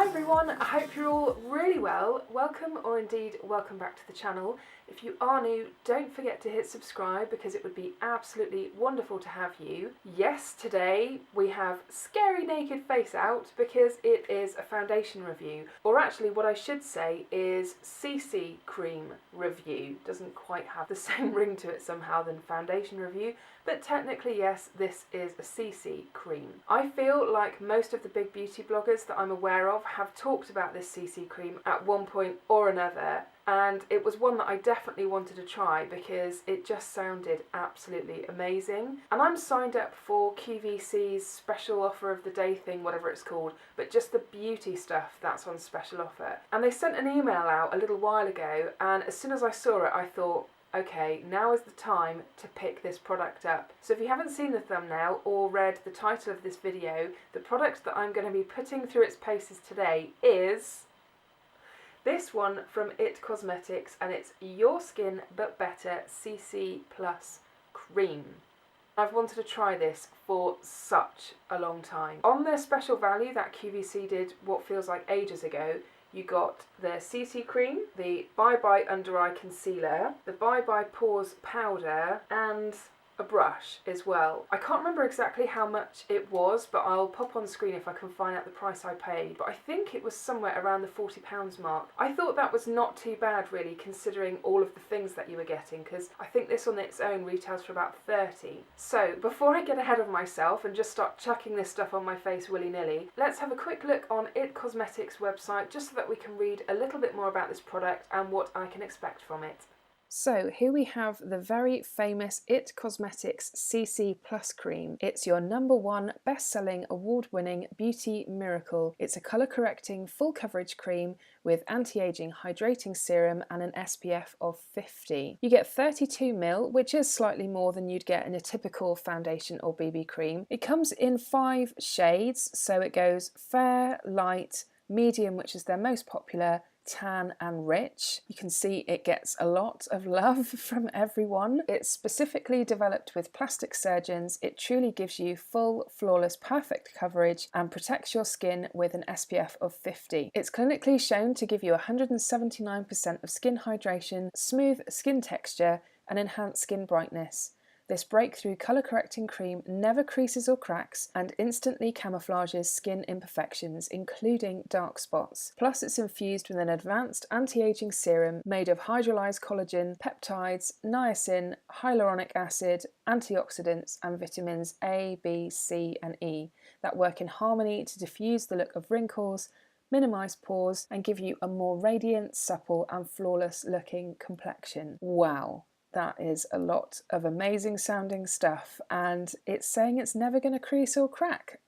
Hi everyone, I hope you're all really well. Welcome, or indeed welcome back to the channel. If you are new, don't forget to hit subscribe because it would be absolutely wonderful to have you. Yes, today we have scary naked face out because it is a foundation review, or actually what I should say is CC cream review. Doesn't quite have the same ring to it somehow than foundation review, but technically yes, this is a CC cream. I feel like most of the big beauty bloggers that I'm aware of have talked about this CC cream at one point or another, and it was one that I definitely wanted to try because it just sounded absolutely amazing. And I'm signed up for QVC's special offer of the day thing, whatever it's called, but just the beauty stuff that's on special offer. And they sent an email out a little while ago, and as soon as I saw it I thought, okay, now is the time to pick this product up. So if you haven't seen the thumbnail or read the title of this video, the product that I'm going to be putting through its paces today is this one from It Cosmetics, and it's Your Skin But Better CC Plus Cream. I've wanted to try this for such a long time. On their special value that QVC did what feels like ages ago, you got the CC cream, the Bye Bye Under Eye Concealer, the Bye Bye Pores Powder, and a brush as well. I can't remember exactly how much it was, but I'll pop on screen if I can find out the price I paid, but I think it was somewhere around the £40 mark. I thought that was not too bad really, considering all of the things that you were getting, because I think this on its own retails for about 30. So before I get ahead of myself and just start chucking this stuff on my face willy-nilly, let's have a quick look on It Cosmetics website just so that we can read a little bit more about this product and what I can expect from it. So here we have the very famous It Cosmetics CC Plus Cream. It's your #1 best-selling, award-winning beauty miracle. It's a colour-correcting, full coverage cream with anti-aging hydrating serum and an SPF of 50. You get 32ml, which is slightly more than you'd get in a typical foundation or BB cream. It comes in 5 shades, so it goes fair, light, medium, which is their most popular, tan and rich. You can see it gets a lot of love from everyone. It's specifically developed with plastic surgeons. It truly gives you full, flawless, perfect coverage and protects your skin with an SPF of 50. It's clinically shown to give you 179% of skin hydration, smooth skin texture and enhanced skin brightness. This breakthrough colour-correcting cream never creases or cracks and instantly camouflages skin imperfections, including dark spots. Plus, it's infused with an advanced anti-aging serum made of hydrolyzed collagen, peptides, niacin, hyaluronic acid, antioxidants and vitamins A, B, C and E that work in harmony to diffuse the look of wrinkles, minimise pores and give you a more radiant, supple and flawless looking complexion. Wow! That is a lot of amazing sounding stuff, and it's saying it's never going to crease or crack.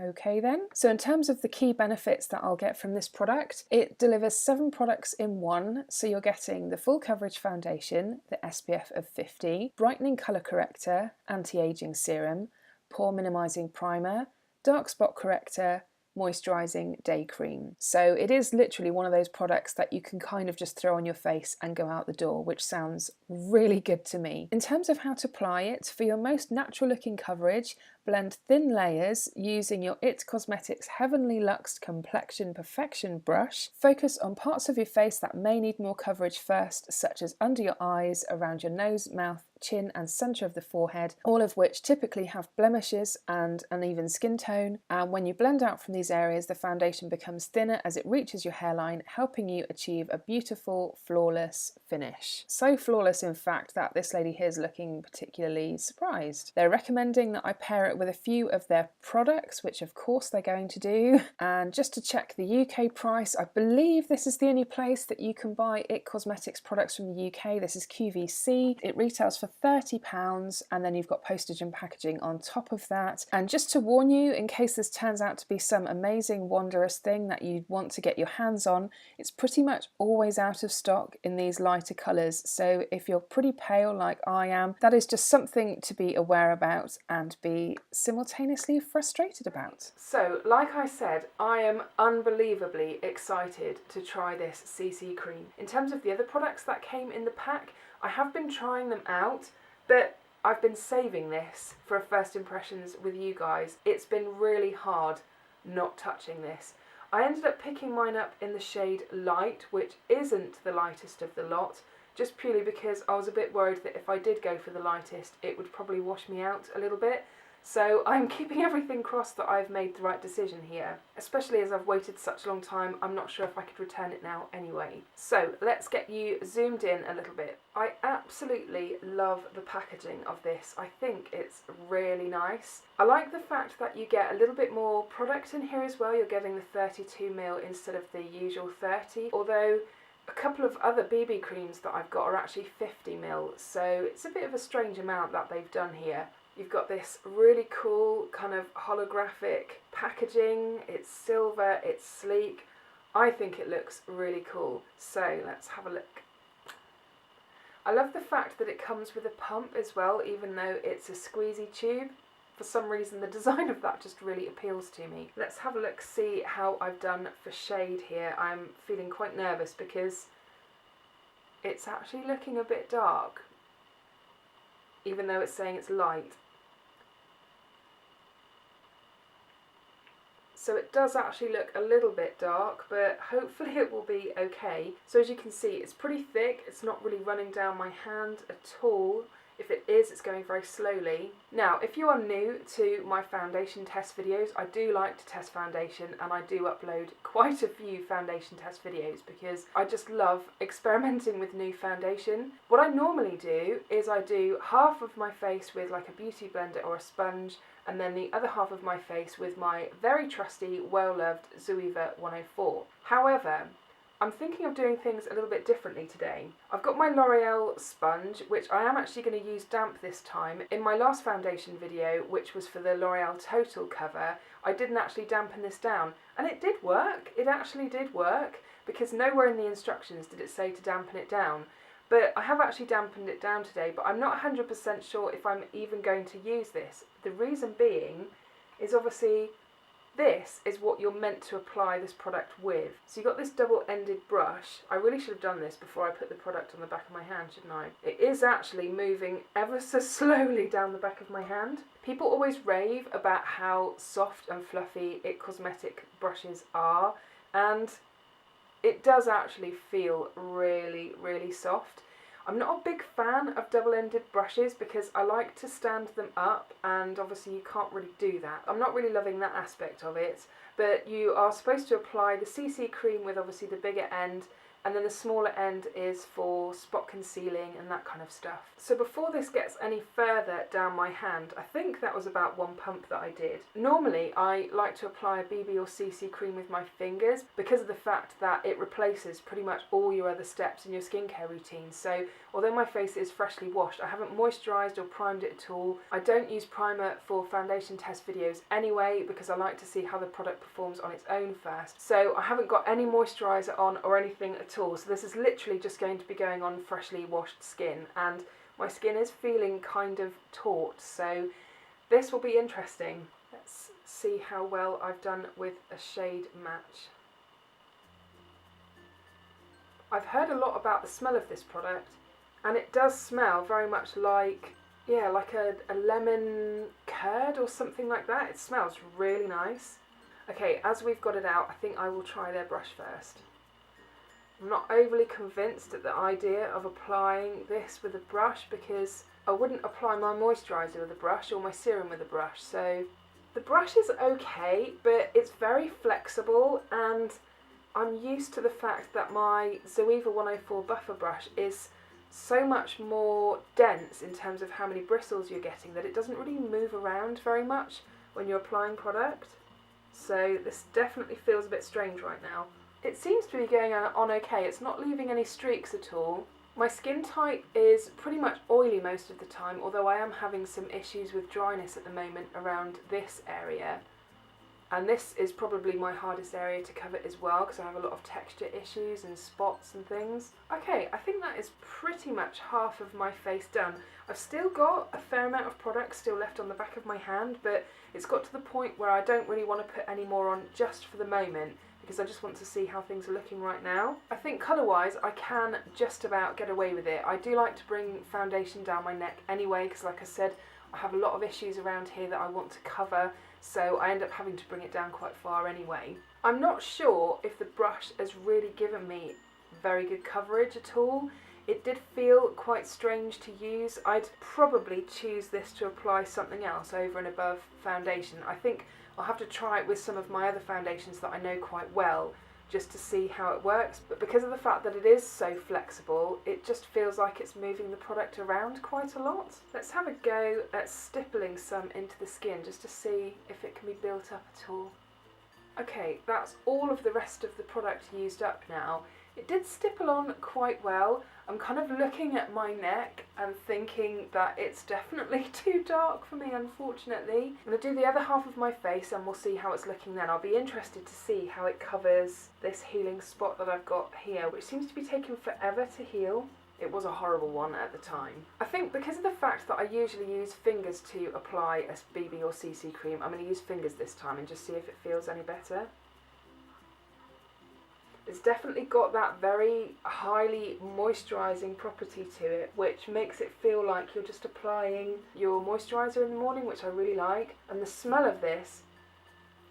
Okay then. So in terms of the key benefits that I'll get from this product, it delivers 7 products in one. So you're getting the full coverage foundation, the SPF of 50, brightening colour corrector, anti-aging serum, pore minimising primer, dark spot corrector, moisturising day cream. So it is literally one of those products that you can kind of just throw on your face and go out the door, which sounds really good to me. In terms of how to apply it, for your most natural looking coverage, blend thin layers using your It Cosmetics Heavenly Luxe Complexion Perfection brush. Focus on parts of your face that may need more coverage first, such as under your eyes, around your nose, mouth, chin and centre of the forehead, all of which typically have blemishes and uneven skin tone. And when you blend out from these areas, the foundation becomes thinner as it reaches your hairline, helping you achieve a beautiful, flawless finish. So flawless, in fact, that this lady here is looking particularly surprised. They're recommending that I pair it with a few of their products, which of course they're going to do. And just to check the UK price, I believe this is the only place that you can buy It Cosmetics products from the UK. This is QVC. It retails for £30 and then you've got postage and packaging on top of that. And just to warn you, in case this turns out to be some amazing wondrous thing that you want to get your hands on, it's pretty much always out of stock in these lighter colours. So if you're pretty pale like I am, that is just something to be aware about and be simultaneously frustrated about. So like I said, I am unbelievably excited to try this CC cream. In terms of the other products that came in the pack, I have been trying them out, but I've been saving this for a first impressions with you guys. It's been really hard not touching this. I ended up picking mine up in the shade Light, which isn't the lightest of the lot, just purely because I was a bit worried that if I did go for the lightest, it would probably wash me out a little bit. So I'm keeping everything crossed that I've made the right decision here. Especially as I've waited such a long time, I'm not sure if I could return it now anyway. So let's get you zoomed in a little bit. I absolutely love the packaging of this. I think it's really nice. I like the fact that you get a little bit more product in here as well. You're getting the 32ml instead of the usual 30, although a couple of other BB creams that I've got are actually 50ml, so it's a bit of a strange amount that they've done here. You've got this really cool kind of holographic packaging. It's silver, it's sleek. I think it looks really cool. So let's have a look. I love the fact that it comes with a pump as well, even though it's a squeezy tube. For some reason the design of that just really appeals to me. Let's have a look, see how I've done for shade here. I'm feeling quite nervous because it's actually looking a bit dark, even though it's saying it's light. So it does actually look a little bit dark, but hopefully it will be okay. So as you can see, it's pretty thick. It's not really running down my hand at all. If it is, it's going very slowly. Now, if you are new to my foundation test videos, I do like to test foundation, and I do upload quite a few foundation test videos because I just love experimenting with new foundation. What I normally do is I do half of my face with like a beauty blender or a sponge, and then the other half of my face with my very trusty, well-loved Zoeva 104. However, I'm thinking of doing things a little bit differently today. I've got my L'Oreal sponge, which I am actually going to use damp this time. In my last foundation video, which was for the L'Oreal Total cover, I didn't actually dampen this down. And it did work. It actually did work, because nowhere in the instructions did it say to dampen it down. But I have actually dampened it down today, but I'm not 100% sure if I'm even going to use this. The reason being is obviously this is what you're meant to apply this product with. So you've got this double-ended brush. I really should have done this before I put the product on the back of my hand, shouldn't I? It is actually moving ever so slowly down the back of my hand. People always rave about how soft and fluffy IT Cosmetic brushes are, and it does actually feel really, really soft. I'm not a big fan of double-ended brushes because I like to stand them up, and obviously you can't really do that. I'm not really loving that aspect of it, but you are supposed to apply the CC cream with obviously the bigger end, and then the smaller end is for spot concealing and that kind of stuff. So before this gets any further down my hand, I think that was about one pump that I did. Normally I like to apply a BB or CC cream with my fingers because of the fact that it replaces pretty much all your other steps in your skincare routine. So although my face is freshly washed, I haven't moisturised or primed it at all. I don't use primer for foundation test videos anyway because I like to see how the product performs on its own first. So I haven't got any moisturiser on or anything at all. So this is literally just going to be going on freshly washed skin, and my skin is feeling kind of taut, so this will be interesting. Let's see how well I've done with a shade match. I've heard a lot about the smell of this product, and it does smell very much like, yeah, like a lemon curd or something like that. It smells really nice. Okay, as we've got it out, I think I will try their brush first. I'm not overly convinced at the idea of applying this with a brush because I wouldn't apply my moisturiser with a brush or my serum with a brush. So the brush is okay, but it's very flexible, and I'm used to the fact that my Zoeva 104 buffer brush is so much more dense in terms of how many bristles you're getting that it doesn't really move around very much when you're applying product. So this definitely feels a bit strange right now. It seems to be going on okay. It's not leaving any streaks at all. My skin type is pretty much oily most of the time, although I am having some issues with dryness at the moment around this area. And this is probably my hardest area to cover as well because I have a lot of texture issues and spots and things. Okay, I think that is pretty much half of my face done. I've still got a fair amount of product still left on the back of my hand, but it's got to the point where I don't really want to put any more on just for the moment, because I just want to see how things are looking right now. I think colour-wise I can just about get away with it. I do like to bring foundation down my neck anyway because, like I said, I have a lot of issues around here that I want to cover, so I end up having to bring it down quite far anyway. I'm not sure if the brush has really given me very good coverage at all. It did feel quite strange to use. I'd probably choose this to apply something else over and above foundation. I think I'll have to try it with some of my other foundations that I know quite well, just to see how it works. But because of the fact that it is so flexible, it just feels like it's moving the product around quite a lot. Let's have a go at stippling some into the skin just to see if it can be built up at all. Okay, that's all of the rest of the product used up now. It did stipple on quite well. I'm kind of looking at my neck and thinking that it's definitely too dark for me, unfortunately. I'm going to do the other half of my face and we'll see how it's looking then. I'll be interested to see how it covers this healing spot that I've got here, which seems to be taking forever to heal. It was a horrible one at the time. I think because of the fact that I usually use fingers to apply a BB or CC cream, I'm going to use fingers this time and just see if it feels any better. It's definitely got that very highly moisturising property to it, which makes it feel like you're just applying your moisturiser in the morning, which I really like. And the smell of this,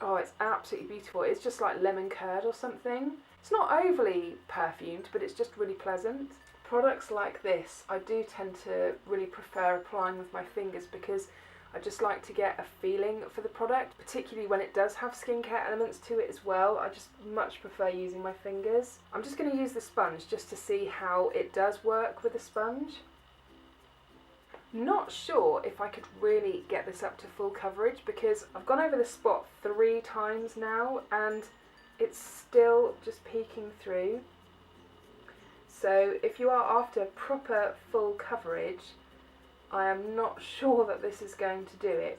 oh, it's absolutely beautiful. It's just like lemon curd or something. It's not overly perfumed, but it's just really pleasant. Products like this, I do tend to really prefer applying with my fingers because I just like to get a feeling for the product, particularly when it does have skincare elements to it as well. I just much prefer using my fingers. I'm just going to use the sponge just to see how it does work with a sponge. Not sure if I could really get this up to full coverage because I've gone over the spot 3 times now and it's still just peeking through. So if you are after proper full coverage, I am not sure that this is going to do it.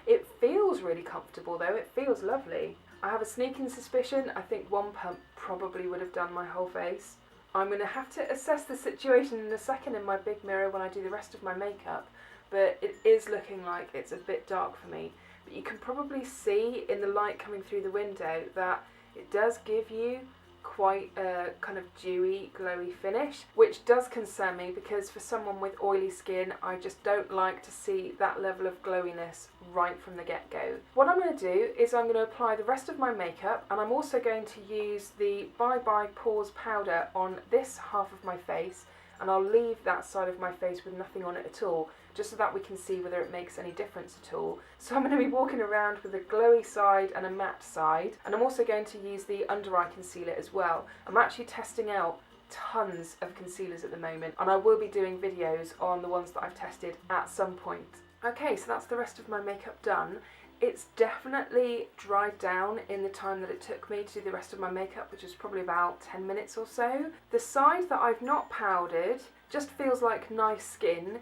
It feels really comfortable though, it feels lovely. I have a sneaking suspicion, I think one pump probably would have done my whole face. I'm going to have to assess the situation in a second in my big mirror when I do the rest of my makeup, but it is looking like it's a bit dark for me. But you can probably see in the light coming through the window that it does give you quite a kind of dewy, glowy finish, which does concern me because for someone with oily skin, I just don't like to see that level of glowiness right from the get-go. What I'm going to do is I'm going to apply the rest of my makeup, and I'm also going to use the Bye Bye Pores powder on this half of my face, and I'll leave that side of my face with nothing on it at all, just so that we can see whether it makes any difference at all. So I'm going to be walking around with a glowy side and a matte side, and I'm also going to use the under eye concealer as well. I'm actually testing out tons of concealers at the moment, and I will be doing videos on the ones that I've tested at some point. Okay, so that's the rest of my makeup done. It's definitely dried down in the time that it took me to do the rest of my makeup, which is probably about 10 minutes or so. The side that I've not powdered just feels like nice skin.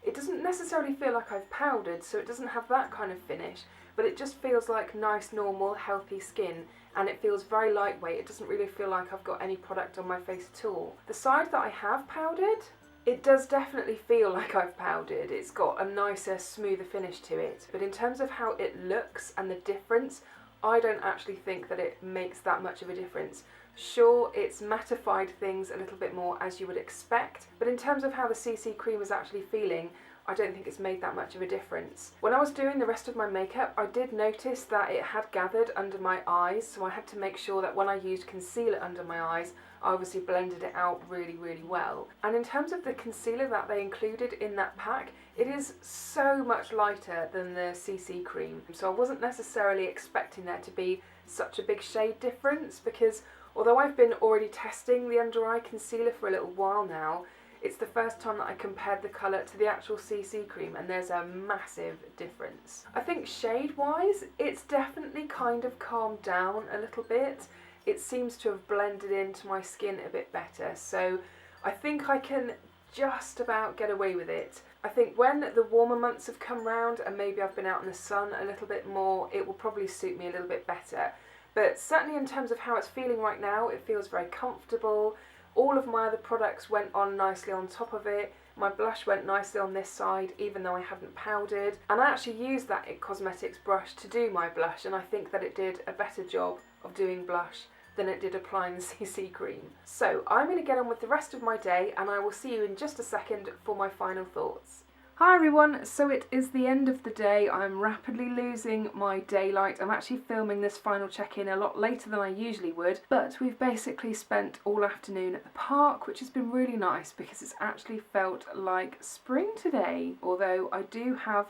It doesn't necessarily feel like I've powdered, so it doesn't have that kind of finish, but it just feels like nice, normal, healthy skin, and it feels very lightweight. It doesn't really feel like I've got any product on my face at all. The side that I have powdered, it does definitely feel like I've powdered. It's got a nicer, smoother finish to it, but in terms of how it looks and the difference, I don't actually think that it makes that much of a difference. Sure, it's mattified things a little bit more as you would expect, but in terms of how the CC cream is actually feeling, I don't think it's made that much of a difference. When I was doing the rest of my makeup, I did notice that it had gathered under my eyes, so I had to make sure that when I used concealer under my eyes, I obviously blended it out really, really well. And in terms of the concealer that they included in that pack, it is so much lighter than the CC cream. So I wasn't necessarily expecting there to be such a big shade difference because although I've been already testing the under eye concealer for a little while now, it's the first time that I compared the colour to the actual CC cream, and there's a massive difference. I think shade-wise, it's definitely kind of calmed down a little bit. It seems to have blended into my skin a bit better, so I think I can just about get away with it. I think when the warmer months have come round and maybe I've been out in the sun a little bit more, it will probably suit me a little bit better. But certainly in terms of how it's feeling right now, it feels very comfortable. All of my other products went on nicely on top of it. My blush went nicely on this side, even though I hadn't powdered. And I actually used that IT Cosmetics brush to do my blush, and I think that it did a better job of doing blush than it did applying the CC cream. So I'm going to get on with the rest of my day, and I will see you in just a second for my final thoughts. Hi everyone, so it is the end of the day. I'm rapidly losing my daylight. I'm actually filming this final check-in a lot later than I usually would, but we've basically spent all afternoon at the park, which has been really nice because it's actually felt like spring today, although I do have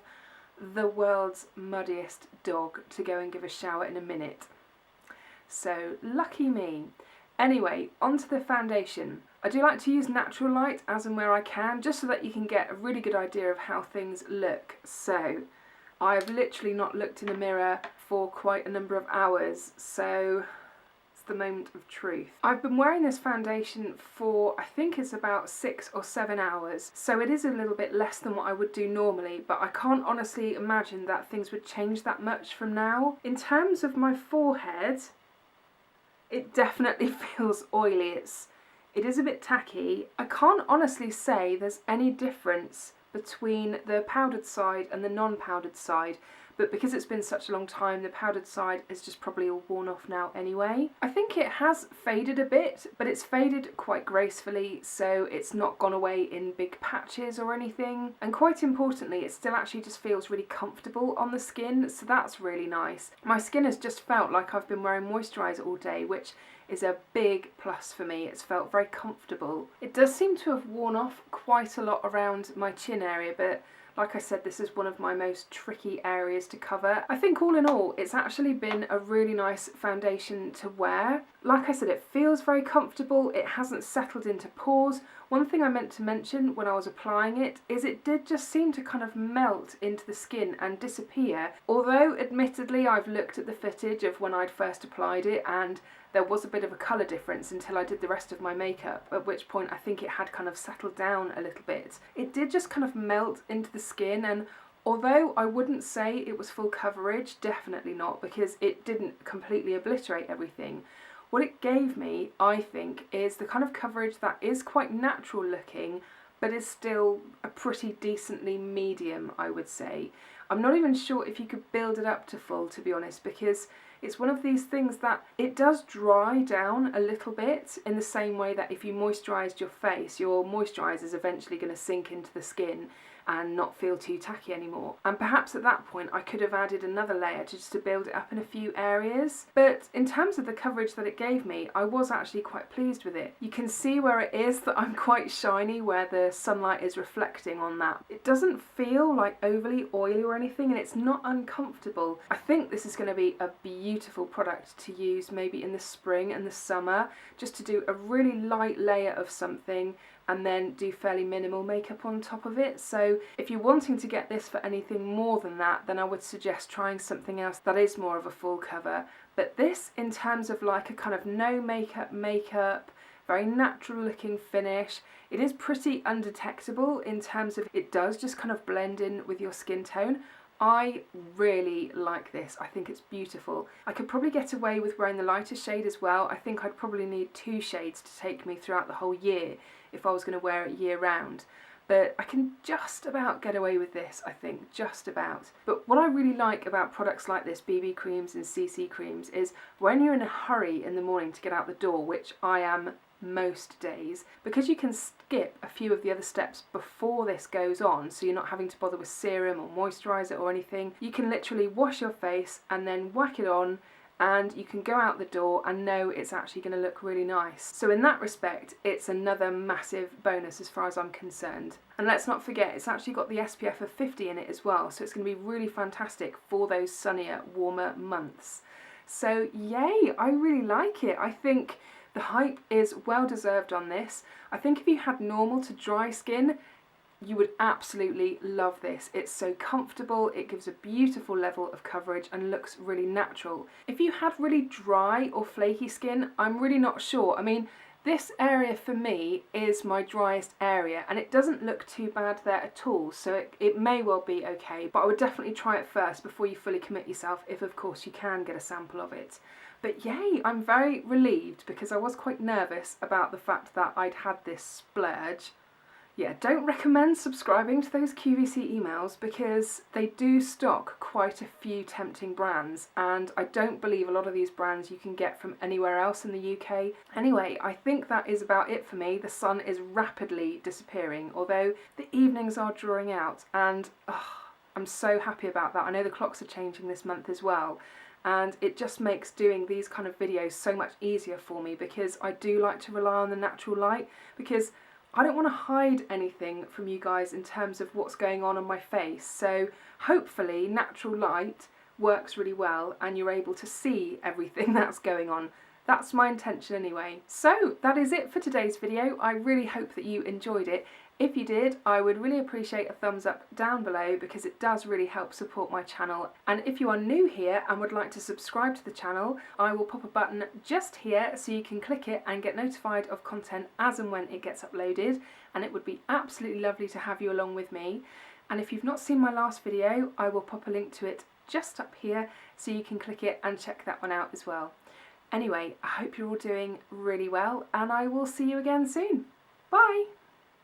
the world's muddiest dog to go and give a shower in a minute. So lucky me. Anyway, onto the foundation. I do like to use natural light as and where I can, just so that you can get a really good idea of how things look. So I've literally not looked in a mirror for quite a number of hours, so it's the moment of truth. I've been wearing this foundation for, I think it's about 6 or 7 hours, so it is a little bit less than what I would do normally, but I can't honestly imagine that things would change that much from now. In terms of my forehead, it definitely feels oily. It is a bit tacky. I can't honestly say there's any difference between the powdered side and the non-powdered side, but because it's been such a long time, the powdered side is just probably all worn off now anyway. I think it has faded a bit, but it's faded quite gracefully, so it's not gone away in big patches or anything. And quite importantly, it still actually just feels really comfortable on the skin, so that's really nice. My skin has just felt like I've been wearing moisturiser all day, which is a big plus for me. It's felt very comfortable. It does seem to have worn off quite a lot around my chin area, but like I said, this is one of my most tricky areas to cover. I think all in all, it's actually been a really nice foundation to wear. Like I said, it feels very comfortable. It hasn't settled into pores. One thing I meant to mention when I was applying it is it did just seem to kind of melt into the skin and disappear. Although admittedly I've looked at the footage of when I'd first applied it and there was a bit of a colour difference until I did the rest of my makeup, at which point I think it had kind of settled down a little bit. It did just kind of melt into the skin, and although I wouldn't say it was full coverage, definitely not, because it didn't completely obliterate everything. What it gave me, I think, is the kind of coverage that is quite natural looking, but is still a pretty decently medium, I would say. I'm not even sure if you could build it up to full, to be honest, because it's one of these things that it does dry down a little bit, in the same way that if you moisturised your face, your moisturiser is eventually going to sink into the skin and not feel too tacky anymore. And perhaps at that point I could have added another layer just to build it up in a few areas. But in terms of the coverage that it gave me, I was actually quite pleased with it. You can see where it is that I'm quite shiny, where the sunlight is reflecting on that. It doesn't feel like overly oily or anything, and it's not uncomfortable. I think this is going to be a beautiful product to use maybe in the spring and the summer, just to do a really light layer of something and then do fairly minimal makeup on top of it. So if you're wanting to get this for anything more than that, then I would suggest trying something else that is more of a full cover. But this, in terms of like a kind of no makeup, very natural looking finish, it is pretty undetectable in terms of it does just kind of blend in with your skin tone. I really like this. I think it's beautiful. I could probably get away with wearing the lighter shade as well. I think I'd probably need 2 shades to take me throughout the whole year if I was going to wear it year round. But I can just about get away with this, I think, just about. But what I really like about products like this, BB creams and CC creams, is when you're in a hurry in the morning to get out the door, which I am most days, because you can skip a few of the other steps before this goes on, so you're not having to bother with serum or moisturiser or anything. You can literally wash your face and then whack it on, and you can go out the door and know it's actually going to look really nice. So in that respect, it's another massive bonus as far as I'm concerned. And let's not forget, it's actually got the SPF of 50 in it as well, so it's going to be really fantastic for those sunnier, warmer months. So yay, I really like it. I think the hype is well deserved on this. I think if you had normal to dry skin, you would absolutely love this. It's so comfortable, it gives a beautiful level of coverage and looks really natural. If you had really dry or flaky skin, I'm really not sure. I mean, this area for me is my driest area and it doesn't look too bad there at all, so it may well be okay, but I would definitely try it first before you fully commit yourself, if of course you can get a sample of it. But yay, I'm very relieved because I was quite nervous about the fact that I'd had this splurge. Yeah, don't recommend subscribing to those QVC emails because they do stock quite a few tempting brands, and I don't believe a lot of these brands you can get from anywhere else in the UK. Anyway, I think that is about it for me. The sun is rapidly disappearing, although the evenings are drawing out, and I'm so happy about that. I know the clocks are changing this month as well, and it just makes doing these kind of videos so much easier for me because I do like to rely on the natural light, because I don't want to hide anything from you guys in terms of what's going on my face. So hopefully natural light works really well and you're able to see everything that's going on. That's my intention anyway. So that is it for today's video. I really hope that you enjoyed it. If you did, I would really appreciate a thumbs up down below because it does really help support my channel. And if you are new here and would like to subscribe to the channel, I will pop a button just here so you can click it and get notified of content as and when it gets uploaded. And it would be absolutely lovely to have you along with me. And if you've not seen my last video, I will pop a link to it just up here so you can click it and check that one out as well. Anyway, I hope you're all doing really well and I will see you again soon. Bye!